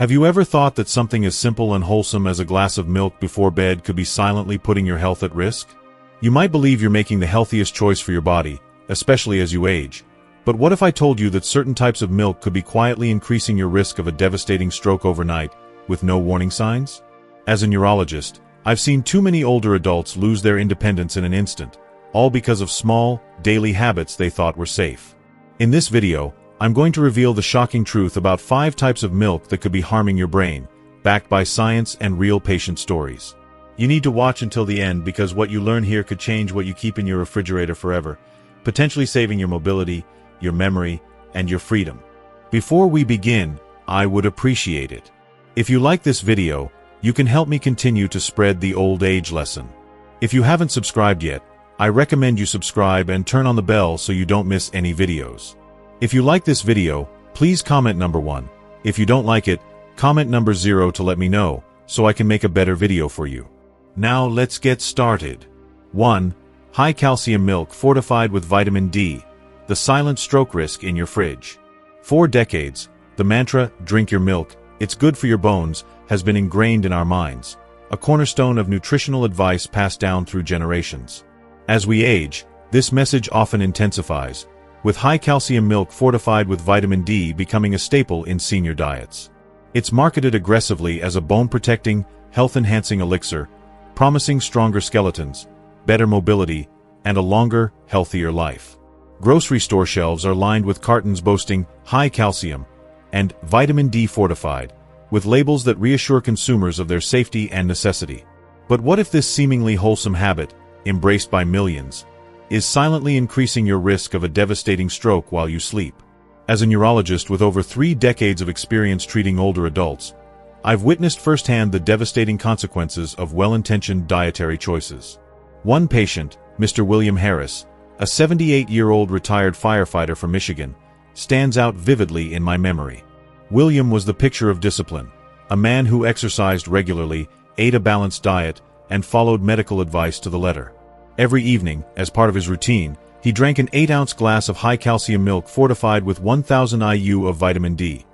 Have you ever thought that something as simple and wholesome as a glass of milk before bed could be silently putting your health at risk? You might believe you're making the healthiest choice for your body, especially as you age. But what if I told you that certain types of milk could be quietly increasing your risk of a devastating stroke overnight, with no warning signs? As a neurologist, I've seen too many older adults lose their independence in an instant, all because of small, daily habits they thought were safe. In this video, I'm going to reveal the shocking truth about 5 types of milk that could be harming your brain, backed by science and real patient stories. You need to watch until the end because what you learn here could change what you keep in your refrigerator forever, potentially saving your mobility, your memory, and your freedom. Before we begin, I would appreciate it if you like this video. You can help me continue to spread the old age lesson. If you haven't subscribed yet, I recommend you subscribe and turn on the bell so you don't miss any videos. If you like this video, please comment number 1. If you don't like it, comment number 0 to let me know, so I can make a better video for you. Now let's get started. 1. High calcium milk fortified with vitamin D, the silent stroke risk in your fridge. For decades, the mantra, "Drink your milk, it's good for your bones," has been ingrained in our minds, a cornerstone of nutritional advice passed down through generations. As we age, this message often intensifies, with high calcium milk fortified with vitamin D becoming a staple in senior diets. It's marketed aggressively as a bone-protecting, health-enhancing elixir, promising stronger skeletons, better mobility, and a longer, healthier life. Grocery store shelves are lined with cartons boasting high calcium and vitamin D fortified, with labels that reassure consumers of their safety and necessity. But what if this seemingly wholesome habit, embraced by millions, is silently increasing your risk of a devastating stroke while you sleep? As a neurologist with over 3 decades of experience treating older adults, I've witnessed firsthand the devastating consequences of well-intentioned dietary choices. One patient, Mr. William Harris, a 78-year-old retired firefighter from Michigan, stands out vividly in my memory. William was the picture of discipline, a man who exercised regularly, ate a balanced diet, and followed medical advice to the letter. Every evening, as part of his routine, he drank an 8-ounce glass of high-calcium milk fortified with 1,000 IU of vitamin D.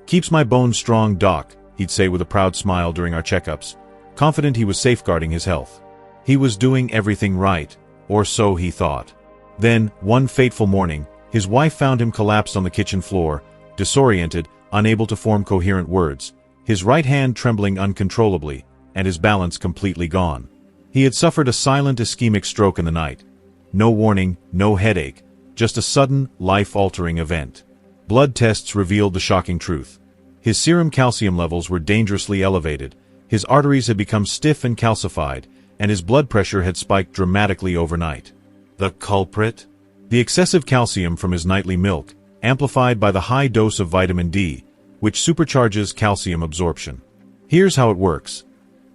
"Keeps my bones strong, doc," he'd say with a proud smile during our checkups, confident he was safeguarding his health. He was doing everything right, or so he thought. Then, one fateful morning, his wife found him collapsed on the kitchen floor, disoriented, unable to form coherent words, his right hand trembling uncontrollably, and his balance completely gone. He had suffered a silent ischemic stroke in the night. No warning, no headache, just a sudden, life-altering event. Blood tests revealed the shocking truth. His serum calcium levels were dangerously elevated, his arteries had become stiff and calcified, and his blood pressure had spiked dramatically overnight. The culprit? The excessive calcium from his nightly milk, amplified by the high dose of vitamin D, which supercharges calcium absorption. Here's how it works.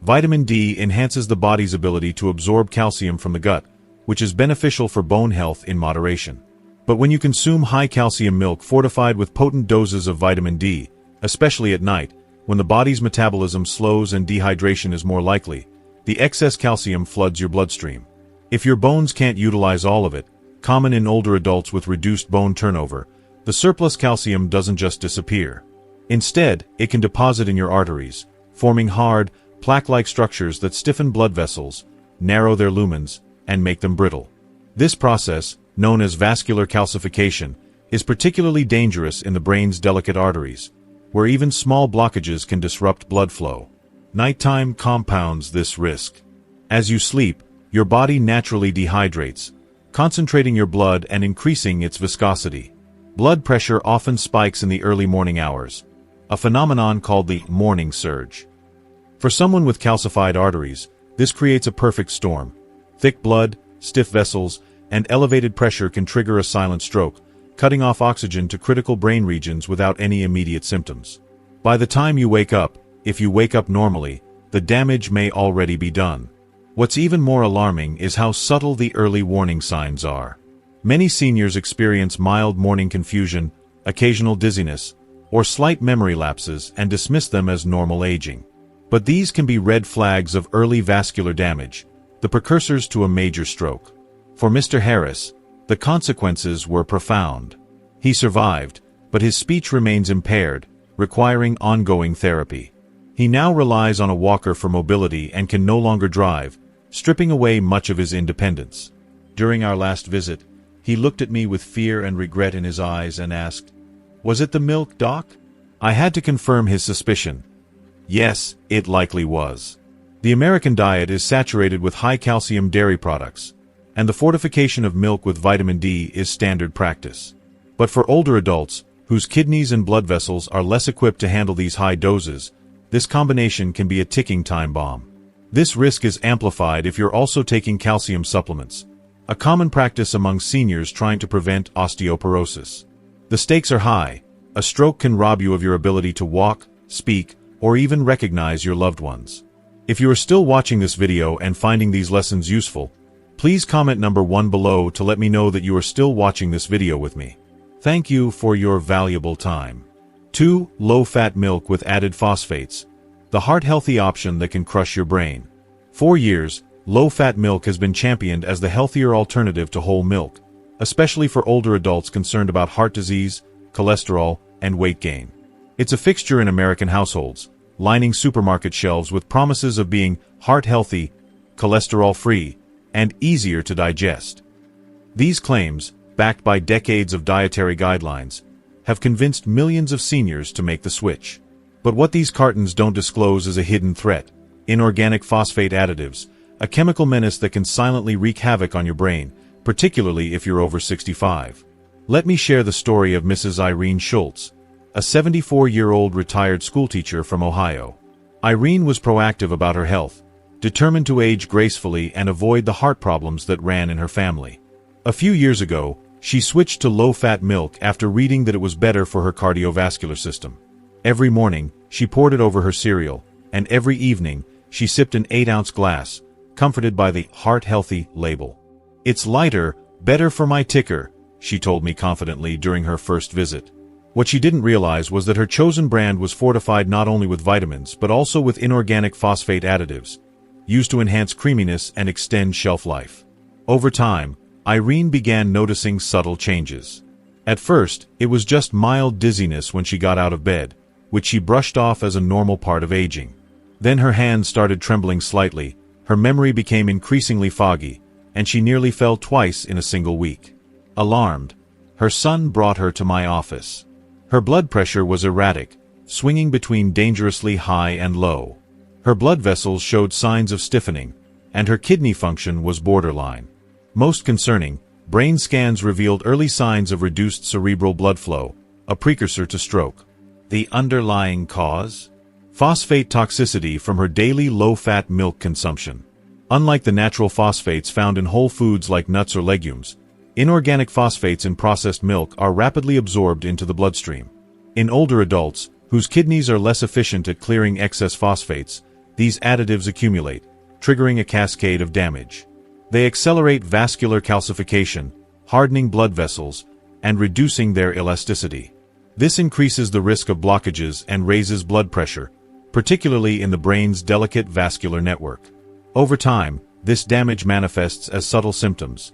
Vitamin D enhances the body's ability to absorb calcium from the gut, which is beneficial for bone health in moderation. But when you consume high-calcium milk fortified with potent doses of vitamin D, especially at night, when the body's metabolism slows and dehydration is more likely, the excess calcium floods your bloodstream. If your bones can't utilize all of it, common in older adults with reduced bone turnover, the surplus calcium doesn't just disappear. Instead, it can deposit in your arteries, forming hard, plaque-like structures that stiffen blood vessels, narrow their lumens, and make them brittle. This process, known as vascular calcification, is particularly dangerous in the brain's delicate arteries, where even small blockages can disrupt blood flow. Nighttime compounds this risk. As you sleep, your body naturally dehydrates, concentrating your blood and increasing its viscosity. Blood pressure often spikes in the early morning hours, a phenomenon called the morning surge. For someone with calcified arteries, this creates a perfect storm. Thick blood, stiff vessels, and elevated pressure can trigger a silent stroke, cutting off oxygen to critical brain regions without any immediate symptoms. By the time you wake up, if you wake up normally, the damage may already be done. What's even more alarming is how subtle the early warning signs are. Many seniors experience mild morning confusion, occasional dizziness, or slight memory lapses and dismiss them as normal aging. But these can be red flags of early vascular damage, the precursors to a major stroke. For Mr. Harris, the consequences were profound. He survived, but his speech remains impaired, requiring ongoing therapy. He now relies on a walker for mobility and can no longer drive, stripping away much of his independence. During our last visit, he looked at me with fear and regret in his eyes and asked, "Was it the milk, Doc?" I had to confirm his suspicion. Yes, it likely was. The American diet is saturated with high-calcium dairy products, and the fortification of milk with vitamin D is standard practice. But for older adults, whose kidneys and blood vessels are less equipped to handle these high doses, this combination can be a ticking time bomb. This risk is amplified if you're also taking calcium supplements, a common practice among seniors trying to prevent osteoporosis. The stakes are high. A stroke can rob you of your ability to walk, speak, or even recognize your loved ones. If you are still watching this video and finding these lessons useful, please comment number 1 below to let me know that you are still watching this video with me. Thank you for your valuable time. 2. Low-fat milk with added phosphates, the heart-healthy option that can crush your brain. For years, low-fat milk has been championed as the healthier alternative to whole milk, especially for older adults concerned about heart disease, cholesterol, and weight gain. It's a fixture in American households, lining supermarket shelves with promises of being heart-healthy, cholesterol-free, and easier to digest. These claims, backed by decades of dietary guidelines, have convinced millions of seniors to make the switch. But what these cartons don't disclose is a hidden threat: inorganic phosphate additives, a chemical menace that can silently wreak havoc on your brain, particularly if you're over 65. Let me share the story of Mrs. Irene Schultz, a 74-year-old retired schoolteacher from Ohio. Irene was proactive about her health, determined to age gracefully and avoid the heart problems that ran in her family. A few years ago, she switched to low-fat milk after reading that it was better for her cardiovascular system. Every morning, she poured it over her cereal, and every evening, she sipped an 8-ounce glass, comforted by the heart-healthy label. "It's lighter, better for my ticker," she told me confidently during her first visit. What she didn't realize was that her chosen brand was fortified not only with vitamins but also with inorganic phosphate additives, used to enhance creaminess and extend shelf life. Over time, Irene began noticing subtle changes. At first, it was just mild dizziness when she got out of bed, which she brushed off as a normal part of aging. Then her hands started trembling slightly, her memory became increasingly foggy, and she nearly fell twice in a single week. Alarmed, her son brought her to my office. Her blood pressure was erratic, swinging between dangerously high and low. Her blood vessels showed signs of stiffening, and her kidney function was borderline. Most concerning, brain scans revealed early signs of reduced cerebral blood flow, a precursor to stroke. The underlying cause? Phosphate toxicity from her daily low-fat milk consumption. Unlike the natural phosphates found in whole foods like nuts or legumes, inorganic phosphates in processed milk are rapidly absorbed into the bloodstream. In older adults, whose kidneys are less efficient at clearing excess phosphates, these additives accumulate, triggering a cascade of damage. They accelerate vascular calcification, hardening blood vessels, and reducing their elasticity. This increases the risk of blockages and raises blood pressure, particularly in the brain's delicate vascular network. Over time, this damage manifests as subtle symptoms: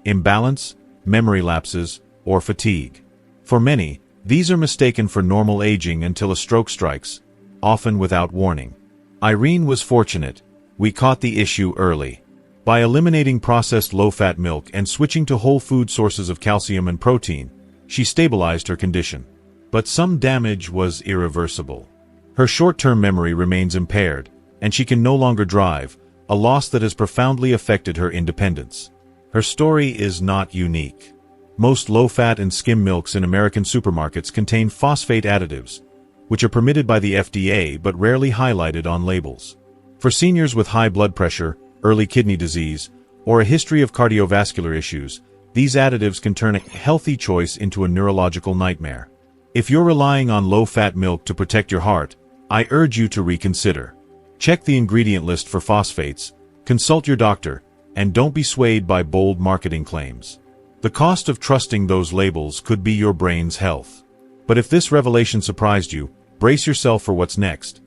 imbalance, memory lapses, or fatigue. For many, these are mistaken for normal aging until a stroke strikes, often without warning. Irene was fortunate. We caught the issue early. By eliminating processed low-fat milk and switching to whole food sources of calcium and protein, she stabilized her condition. But some damage was irreversible. Her short-term memory remains impaired, and she can no longer drive, a loss that has profoundly affected her independence. Her story is not unique. Most low-fat and skim milks in American supermarkets contain phosphate additives, which are permitted by the FDA but rarely highlighted on labels. For seniors with high blood pressure, early kidney disease, or a history of cardiovascular issues, these additives can turn a healthy choice into a neurological nightmare. If you're relying on low-fat milk to protect your heart, I urge you to reconsider. Check the ingredient list for phosphates, consult your doctor, and don't be swayed by bold marketing claims. The cost of trusting those labels could be your brain's health. But if this revelation surprised you, brace yourself for what's next.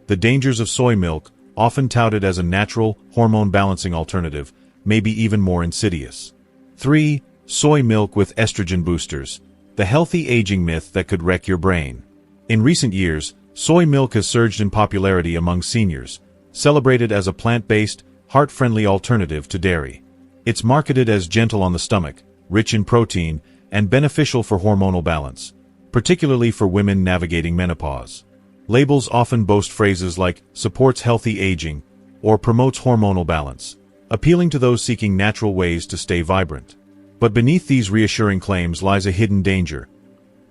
The dangers of soy milk, often touted as a natural, hormone-balancing alternative, may be even more insidious. 3. Soy milk with estrogen boosters, the healthy aging myth that could wreck your brain. In recent years, soy milk has surged in popularity among seniors, celebrated as a plant-based, heart-friendly alternative to dairy. It's marketed as gentle on the stomach, rich in protein, and beneficial for hormonal balance, particularly for women navigating menopause. Labels often boast phrases like supports healthy aging or promotes hormonal balance, appealing to those seeking natural ways to stay vibrant. But beneath these reassuring claims lies a hidden danger.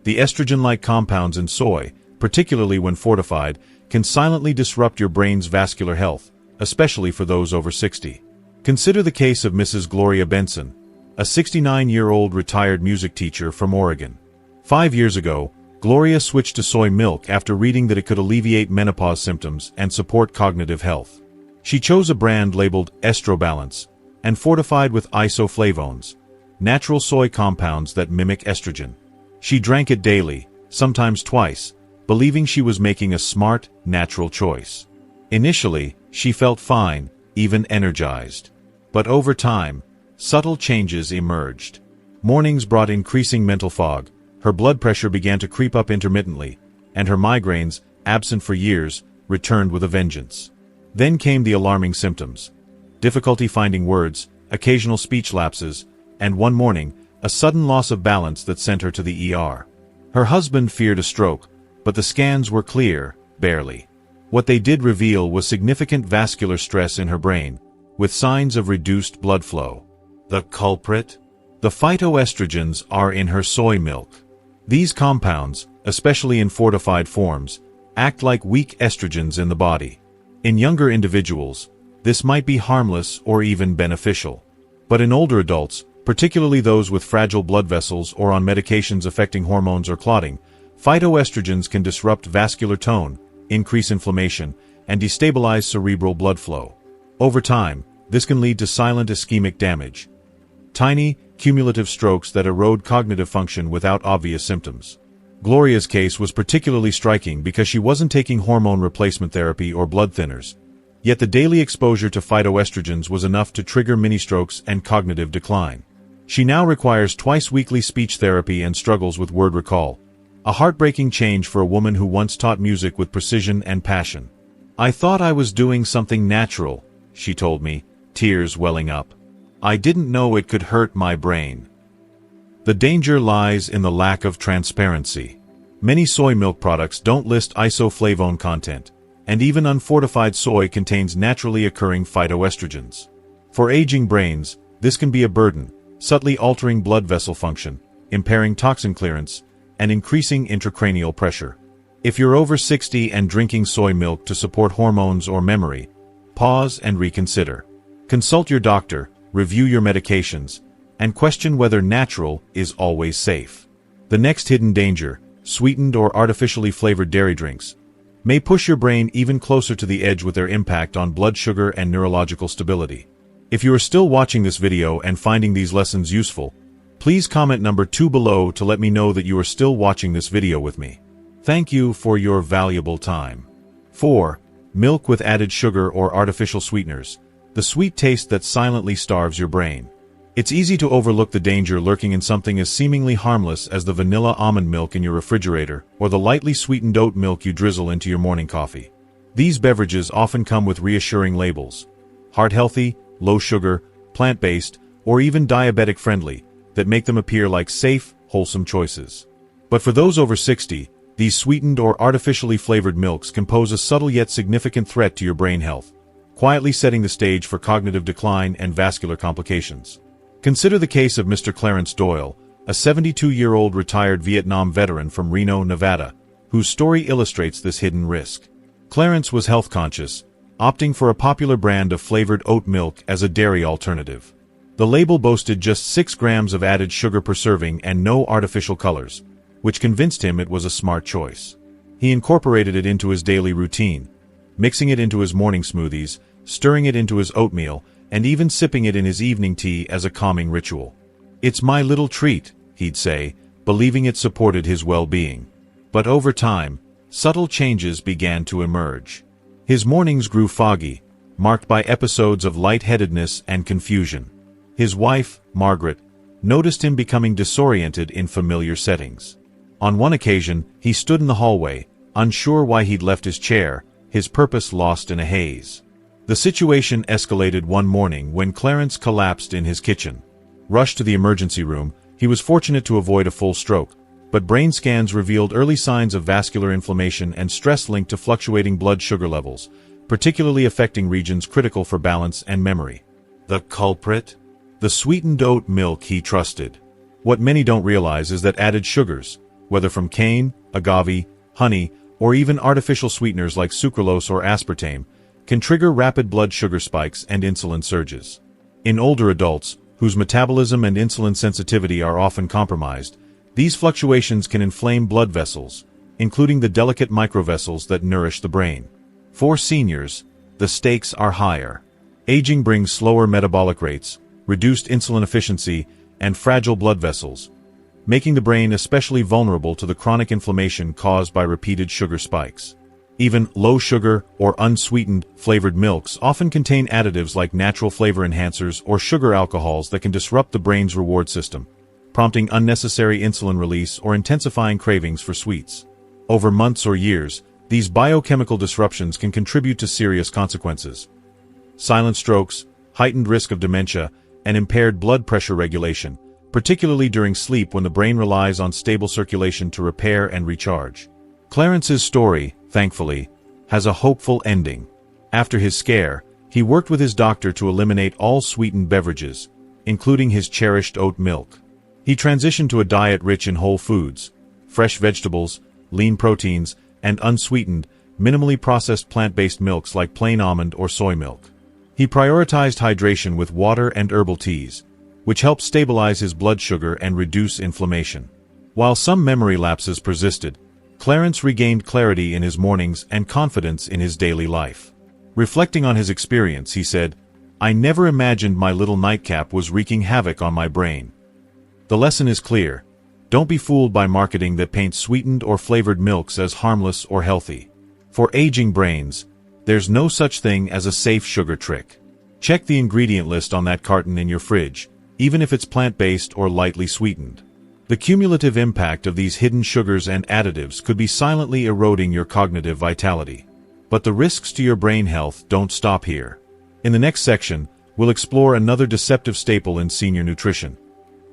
The estrogen-like compounds in soy, particularly when fortified, can silently disrupt your brain's vascular health, especially for those over 60. Consider the case of Mrs. Gloria Benson, a 69-year-old retired music teacher from Oregon. 5 years ago, Gloria switched to soy milk after reading that it could alleviate menopause symptoms and support cognitive health. She chose a brand labeled Estrobalance and fortified with isoflavones, natural soy compounds that mimic estrogen. She drank it daily, sometimes twice, believing she was making a smart, natural choice. Initially, she felt fine, even energized. But over time, subtle changes emerged. Mornings brought increasing mental fog, her blood pressure began to creep up intermittently, and her migraines, absent for years, returned with a vengeance. Then came the alarming symptoms: difficulty finding words, occasional speech lapses, and one morning, a sudden loss of balance that sent her to the ER. Her husband feared a stroke, but the scans were clear, barely. What they did reveal was significant vascular stress in her brain, with signs of reduced blood flow. The culprit? The phytoestrogens are in her soy milk. These compounds, especially in fortified forms, act like weak estrogens in the body. In younger individuals, this might be harmless or even beneficial. But in older adults, particularly those with fragile blood vessels or on medications affecting hormones or clotting, phytoestrogens can disrupt vascular tone, increase inflammation, and destabilize cerebral blood flow. Over time, this can lead to silent ischemic damage, tiny, cumulative strokes that erode cognitive function without obvious symptoms. Gloria's case was particularly striking because she wasn't taking hormone replacement therapy or blood thinners. Yet the daily exposure to phytoestrogens was enough to trigger mini-strokes and cognitive decline. She now requires twice-weekly speech therapy and struggles with word recall. A heartbreaking change for a woman who once taught music with precision and passion. "I thought I was doing something natural," she told me, tears welling up. "I didn't know it could hurt my brain." The danger lies in the lack of transparency. Many soy milk products don't list isoflavone content, and even unfortified soy contains naturally occurring phytoestrogens. For aging brains, this can be a burden, subtly altering blood vessel function, impairing toxin clearance, and increasing intracranial pressure. If you're over 60 and drinking soy milk to support hormones or memory, pause and reconsider. Consult your doctor, review your medications, and question whether natural is always safe. The next hidden danger, sweetened or artificially flavored dairy drinks, may push your brain even closer to the edge with their impact on blood sugar and neurological stability. If you are still watching this video and finding these lessons useful, please comment number 2 below to let me know that you are still watching this video with me. Thank you for your valuable time. 4. Milk with added sugar or artificial sweeteners, the sweet taste that silently starves your brain. It's easy to overlook the danger lurking in something as seemingly harmless as the vanilla almond milk in your refrigerator or the lightly sweetened oat milk you drizzle into your morning coffee. These beverages often come with reassuring labels: heart-healthy, low-sugar, plant-based, or even diabetic-friendly, that make them appear like safe, wholesome choices. But for those over 60, these sweetened or artificially flavored milks can pose a subtle yet significant threat to your brain health, quietly setting the stage for cognitive decline and vascular complications. Consider the case of Mr. Clarence Doyle, a 72-year-old retired Vietnam veteran from Reno, Nevada, whose story illustrates this hidden risk. Clarence was health-conscious, opting for a popular brand of flavored oat milk as a dairy alternative. The label boasted just 6 grams of added sugar per serving and no artificial colors, which convinced him it was a smart choice. He incorporated it into his daily routine, mixing it into his morning smoothies, stirring it into his oatmeal, and even sipping it in his evening tea as a calming ritual. "It's my little treat," he'd say, believing it supported his well-being. But over time, subtle changes began to emerge. His mornings grew foggy, marked by episodes of lightheadedness and confusion. His wife, Margaret, noticed him becoming disoriented in familiar settings. On one occasion, he stood in the hallway, unsure why he'd left his chair, his purpose lost in a haze. The situation escalated one morning when Clarence collapsed in his kitchen. Rushed to the emergency room, he was fortunate to avoid a full stroke, but brain scans revealed early signs of vascular inflammation and stress linked to fluctuating blood sugar levels, particularly affecting regions critical for balance and memory. The culprit? The sweetened oat milk he trusted. What many don't realize is that added sugars, whether from cane, agave, honey, or even artificial sweeteners like sucralose or aspartame, can trigger rapid blood sugar spikes and insulin surges. In older adults, whose metabolism and insulin sensitivity are often compromised, these fluctuations can inflame blood vessels, including the delicate microvessels that nourish the brain. For seniors, the stakes are higher. Aging brings slower metabolic rates, reduced insulin efficiency, and fragile blood vessels, making the brain especially vulnerable to the chronic inflammation caused by repeated sugar spikes. Even low-sugar or unsweetened flavored milks often contain additives like natural flavor enhancers or sugar alcohols that can disrupt the brain's reward system, prompting unnecessary insulin release or intensifying cravings for sweets. Over months or years, these biochemical disruptions can contribute to serious consequences. Silent strokes, heightened risk of dementia, and impaired blood pressure regulation, particularly during sleep when the brain relies on stable circulation to repair and recharge. Clarence's story, thankfully, has a hopeful ending. After his scare, he worked with his doctor to eliminate all sweetened beverages, including his cherished oat milk. He transitioned to a diet rich in whole foods, fresh vegetables, lean proteins, and unsweetened, minimally processed plant-based milks like plain almond or soy milk. He prioritized hydration with water and herbal teas, which helped stabilize his blood sugar and reduce inflammation. While some memory lapses persisted, Clarence regained clarity in his mornings and confidence in his daily life. Reflecting on his experience, he said, "I never imagined my little nightcap was wreaking havoc on my brain." The lesson is clear. Don't be fooled by marketing that paints sweetened or flavored milks as harmless or healthy. For aging brains, there's no such thing as a safe sugar trick. Check the ingredient list on that carton in your fridge, even if it's plant-based or lightly sweetened. The cumulative impact of these hidden sugars and additives could be silently eroding your cognitive vitality. But the risks to your brain health don't stop here. In the next section, we'll explore another deceptive staple in senior nutrition: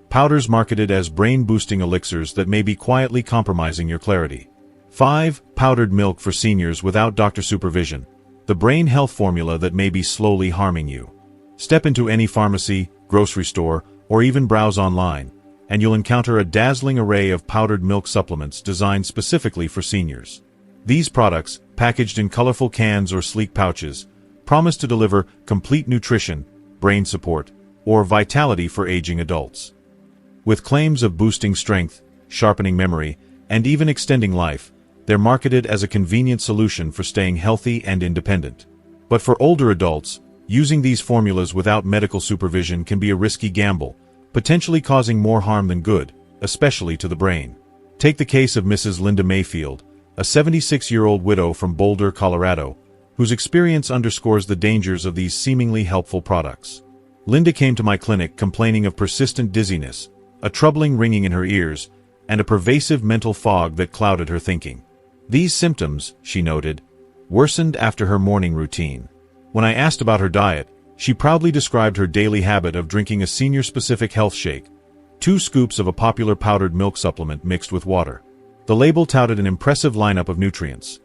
powders marketed as brain-boosting elixirs that may be quietly compromising your clarity. 5. Powdered milk for seniors without doctor supervision. The brain health formula that may be slowly harming you. Step into any pharmacy, grocery store, or even browse online, and you'll encounter a dazzling array of powdered milk supplements designed specifically for seniors. These products, packaged in colorful cans or sleek pouches, promise to deliver complete nutrition, brain support, or vitality for aging adults. With claims of boosting strength, sharpening memory, and even extending life, they're marketed as a convenient solution for staying healthy and independent. But for older adults, using these formulas without medical supervision can be a risky gamble, potentially causing more harm than good, especially to the brain. Take the case of Mrs. Linda Mayfield, a 76-year-old widow from Boulder, Colorado, whose experience underscores the dangers of these seemingly helpful products. Linda came to my clinic complaining of persistent dizziness, a troubling ringing in her ears, and a pervasive mental fog that clouded her thinking. These symptoms, she noted, worsened after her morning routine. When I asked about her diet, she proudly described her daily habit of drinking a senior-specific health shake, 2 scoops of a popular powdered milk supplement mixed with water. The label touted an impressive lineup of nutrients: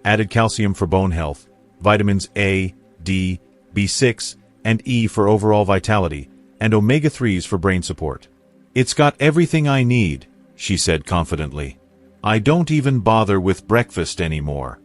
added calcium for bone health, vitamins A, D, B6, and E for overall vitality, and omega-3s for brain support. "It's got everything I need," she said confidently. "I don't even bother with breakfast anymore."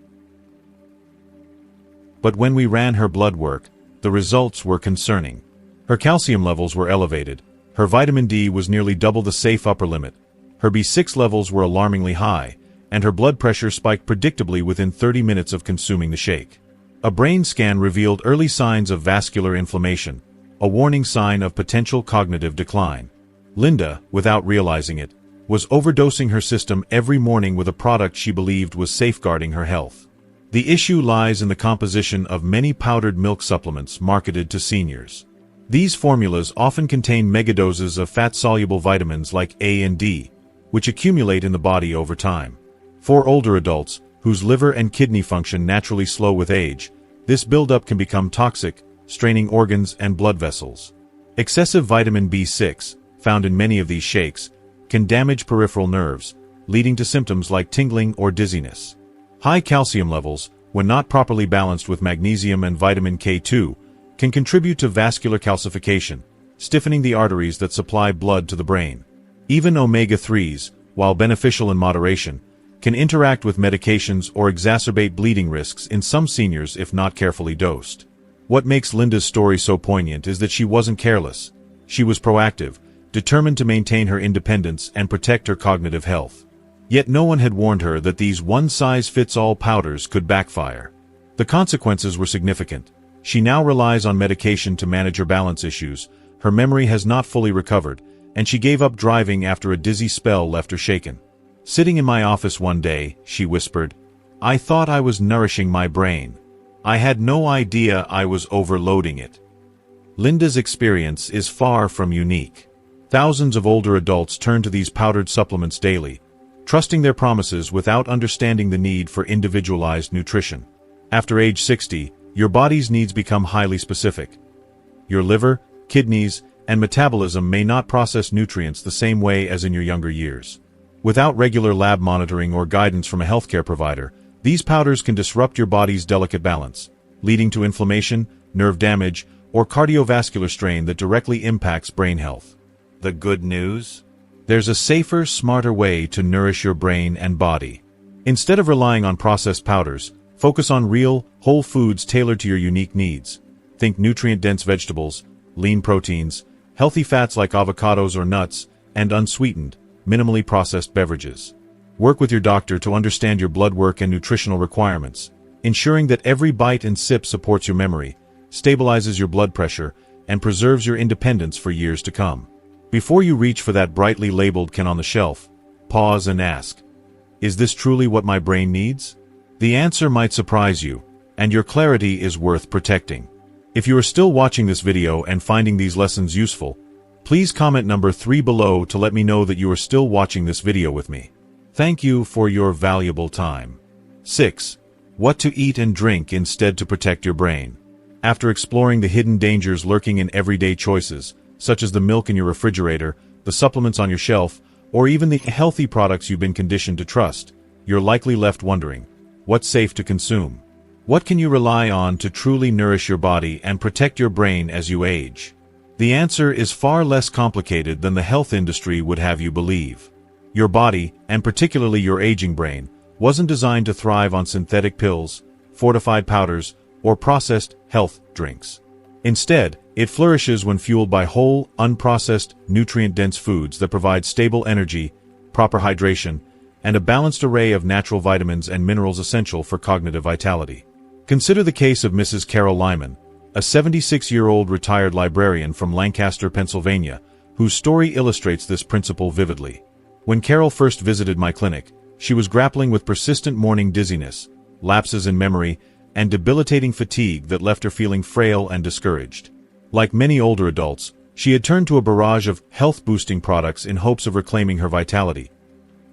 But when we ran her blood work, the results were concerning. Her calcium levels were elevated, her vitamin D was nearly double the safe upper limit, her B6 levels were alarmingly high, and her blood pressure spiked predictably within 30 minutes of consuming the shake. A brain scan revealed early signs of vascular inflammation, a warning sign of potential cognitive decline. Linda, without realizing it, was overdosing her system every morning with a product she believed was safeguarding her health. The issue lies in the composition of many powdered milk supplements marketed to seniors. These formulas often contain megadoses of fat-soluble vitamins like A and D, which accumulate in the body over time. For older adults, whose liver and kidney function naturally slow with age, this buildup can become toxic, straining organs and blood vessels. Excessive vitamin B6, found in many of these shakes, can damage peripheral nerves, leading to symptoms like tingling or dizziness. High calcium levels, when not properly balanced with magnesium and vitamin K2, can contribute to vascular calcification, stiffening the arteries that supply blood to the brain. Even omega-3s, while beneficial in moderation, can interact with medications or exacerbate bleeding risks in some seniors if not carefully dosed. What makes Linda's story so poignant is that she wasn't careless. She was proactive, determined to maintain her independence and protect her cognitive health. Yet no one had warned her that these one-size-fits-all powders could backfire. The consequences were significant. She now relies on medication to manage her balance issues, her memory has not fully recovered, and she gave up driving after a dizzy spell left her shaken. Sitting in my office one day, she whispered, "I thought I was nourishing my brain. I had no idea I was overloading it." Linda's experience is far from unique. Thousands of older adults turn to these powdered supplements daily, trusting their promises without understanding the need for individualized nutrition. After age 60, your body's needs become highly specific. Your liver, kidneys, and metabolism may not process nutrients the same way as in your younger years. Without regular lab monitoring or guidance from a healthcare provider, these powders can disrupt your body's delicate balance, leading to inflammation, nerve damage, or cardiovascular strain that directly impacts brain health. The good news? There's a safer, smarter way to nourish your brain and body. Instead of relying on processed powders, focus on real, whole foods tailored to your unique needs. Think nutrient-dense vegetables, lean proteins, healthy fats like avocados or nuts, and unsweetened, minimally processed beverages. Work with your doctor to understand your blood work and nutritional requirements, ensuring that every bite and sip supports your memory, stabilizes your blood pressure, and preserves your independence for years to come. Before you reach for that brightly labeled can on the shelf, pause and ask, is this truly what my brain needs? The answer might surprise you, and your clarity is worth protecting. If you are still watching this video and finding these lessons useful, please comment number 3 below to let me know that you are still watching this video with me. Thank you for your valuable time. 6. What to eat and drink instead to protect your brain. After exploring the hidden dangers lurking in everyday choices, such as the milk in your refrigerator, the supplements on your shelf, or even the healthy products you've been conditioned to trust, you're likely left wondering, what's safe to consume? What can you rely on to truly nourish your body and protect your brain as you age? The answer is far less complicated than the health industry would have you believe. Your body, and particularly your aging brain, wasn't designed to thrive on synthetic pills, fortified powders, or processed health drinks. Instead, it flourishes when fueled by whole, unprocessed, nutrient-dense foods that provide stable energy, proper hydration, and a balanced array of natural vitamins and minerals essential for cognitive vitality. Consider the case of Mrs. Carol Lyman, a 76-year-old retired librarian from Lancaster, Pennsylvania, whose story illustrates this principle vividly. When Carol first visited my clinic, she was grappling with persistent morning dizziness, lapses in memory, and debilitating fatigue that left her feeling frail and discouraged. Like many older adults, she had turned to a barrage of health-boosting products in hopes of reclaiming her vitality.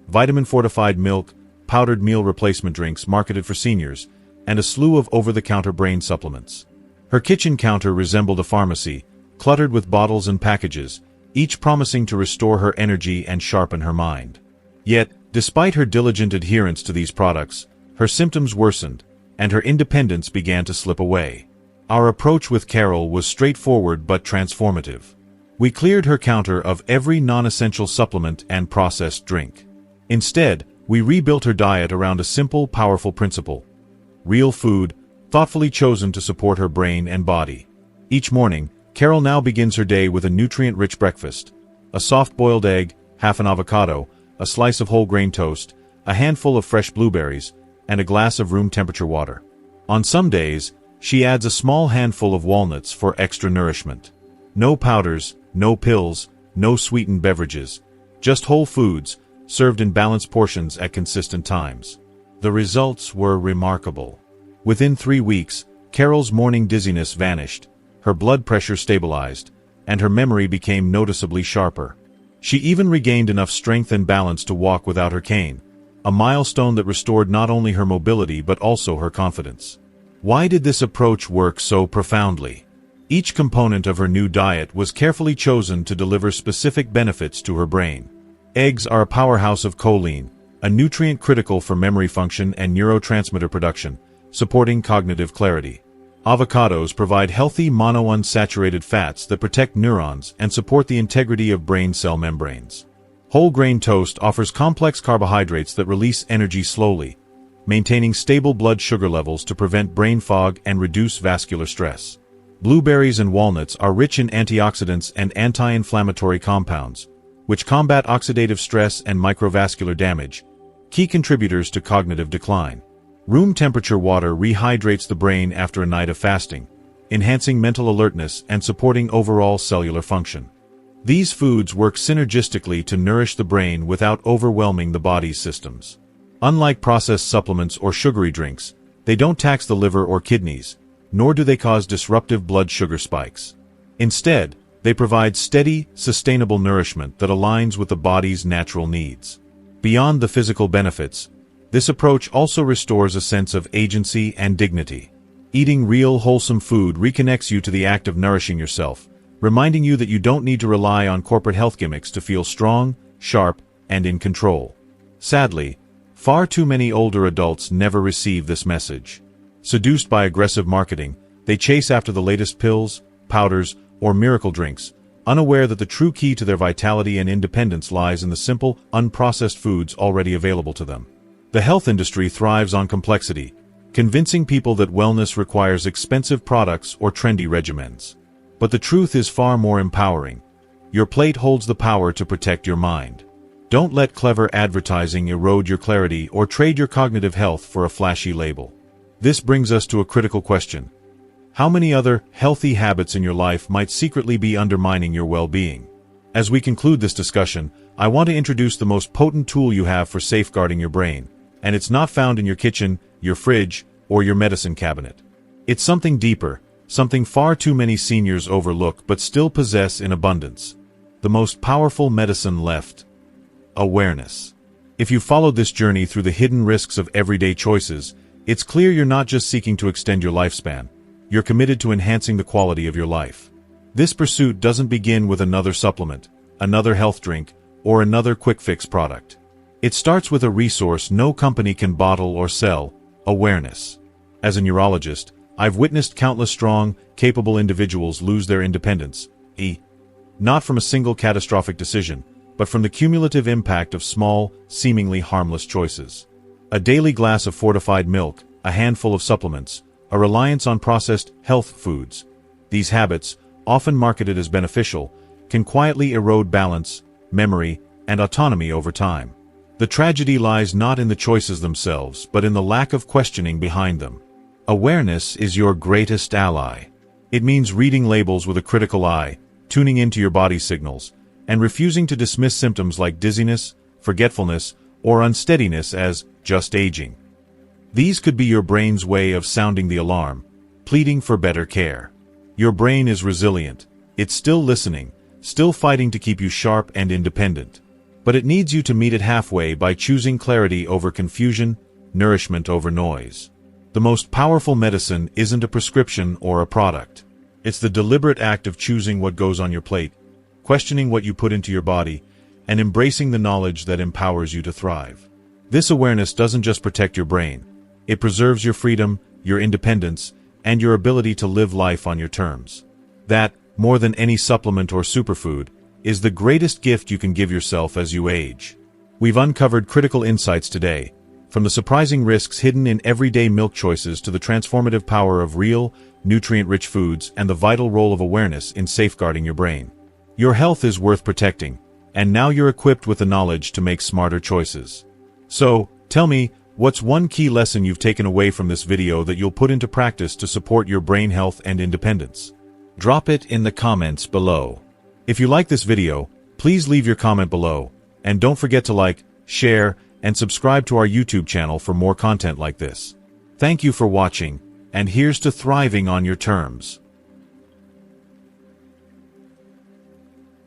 Vitamin-fortified milk, powdered meal replacement drinks marketed for seniors, and a slew of over-the-counter brain supplements. Her kitchen counter resembled a pharmacy, cluttered with bottles and packages, each promising to restore her energy and sharpen her mind. Yet, despite her diligent adherence to these products, her symptoms worsened, and her independence began to slip away. Our approach with Carol was straightforward but transformative. We cleared her counter of every non-essential supplement and processed drink. Instead, we rebuilt her diet around a simple, powerful principle: real food, thoughtfully chosen to support her brain and body. Each morning, Carol now begins her day with a nutrient-rich breakfast: a soft-boiled egg, half an avocado, a slice of whole grain toast, a handful of fresh blueberries, and a glass of room-temperature water. On some days, she adds a small handful of walnuts for extra nourishment. No powders, no pills, no sweetened beverages, just whole foods, served in balanced portions at consistent times. The results were remarkable. Within 3 weeks, Carol's morning dizziness vanished, her blood pressure stabilized, and her memory became noticeably sharper. She even regained enough strength and balance to walk without her cane, a milestone that restored not only her mobility but also her confidence. Why did this approach work so profoundly? Each component of her new diet was carefully chosen to deliver specific benefits to her brain. Eggs are a powerhouse of choline, a nutrient critical for memory function and neurotransmitter production, supporting cognitive clarity. Avocados provide healthy monounsaturated fats that protect neurons and support the integrity of brain cell membranes. Whole grain toast offers complex carbohydrates that release energy slowly, maintaining stable blood sugar levels to prevent brain fog and reduce vascular stress. Blueberries and walnuts are rich in antioxidants and anti-inflammatory compounds, which combat oxidative stress and microvascular damage, key contributors to cognitive decline. Room temperature water rehydrates the brain after a night of fasting, enhancing mental alertness and supporting overall cellular function. These foods work synergistically to nourish the brain without overwhelming the body's systems. Unlike processed supplements or sugary drinks, they don't tax the liver or kidneys, nor do they cause disruptive blood sugar spikes. Instead, they provide steady, sustainable nourishment that aligns with the body's natural needs. Beyond the physical benefits, this approach also restores a sense of agency and dignity. Eating real, wholesome food reconnects you to the act of nourishing yourself, reminding you that you don't need to rely on corporate health gimmicks to feel strong, sharp, and in control. Sadly, far too many older adults never receive this message. Seduced by aggressive marketing, they chase after the latest pills, powders, or miracle drinks, unaware that the true key to their vitality and independence lies in the simple, unprocessed foods already available to them. The health industry thrives on complexity, convincing people that wellness requires expensive products or trendy regimens. But the truth is far more empowering. Your plate holds the power to protect your mind. Don't let clever advertising erode your clarity or trade your cognitive health for a flashy label. This brings us to a critical question. How many other healthy habits in your life might secretly be undermining your well-being? As we conclude this discussion, I want to introduce the most potent tool you have for safeguarding your brain, and it's not found in your kitchen, your fridge, or your medicine cabinet. It's something deeper, something far too many seniors overlook but still possess in abundance. The most powerful medicine left: awareness. If you followed this journey through the hidden risks of everyday choices, it's clear you're not just seeking to extend your lifespan. You're committed to enhancing the quality of your life. This pursuit doesn't begin with another supplement, another health drink, or another quick-fix product. It starts with a resource no company can bottle or sell: awareness. As a neurologist, I've witnessed countless strong, capable individuals lose their independence, not from a single catastrophic decision, but from the cumulative impact of small, seemingly harmless choices. A daily glass of fortified milk, a handful of supplements, a reliance on processed health foods. These habits, often marketed as beneficial, can quietly erode balance, memory, and autonomy over time. The tragedy lies not in the choices themselves, but in the lack of questioning behind them. Awareness is your greatest ally. It means reading labels with a critical eye, tuning into your body's signals, and refusing to dismiss symptoms like dizziness, forgetfulness, or unsteadiness as just aging. These could be your brain's way of sounding the alarm, pleading for better care. Your brain is resilient. It's still listening, still fighting to keep you sharp and independent. But it needs you to meet it halfway by choosing clarity over confusion, nourishment over noise. The most powerful medicine isn't a prescription or a product. It's the deliberate act of choosing what goes on your plate, questioning what you put into your body, and embracing the knowledge that empowers you to thrive. This awareness doesn't just protect your brain. It preserves your freedom, your independence, and your ability to live life on your terms. That, more than any supplement or superfood, is the greatest gift you can give yourself as you age. We've uncovered critical insights today, from the surprising risks hidden in everyday milk choices to the transformative power of real, nutrient-rich foods and the vital role of awareness in safeguarding your brain. Your health is worth protecting, and now you're equipped with the knowledge to make smarter choices. So, tell me, what's one key lesson you've taken away from this video that you'll put into practice to support your brain health and independence? Drop it in the comments below. If you like this video, please leave your comment below, and don't forget to like, share, and subscribe to our YouTube channel for more content like this. Thank you for watching, and here's to thriving on your terms.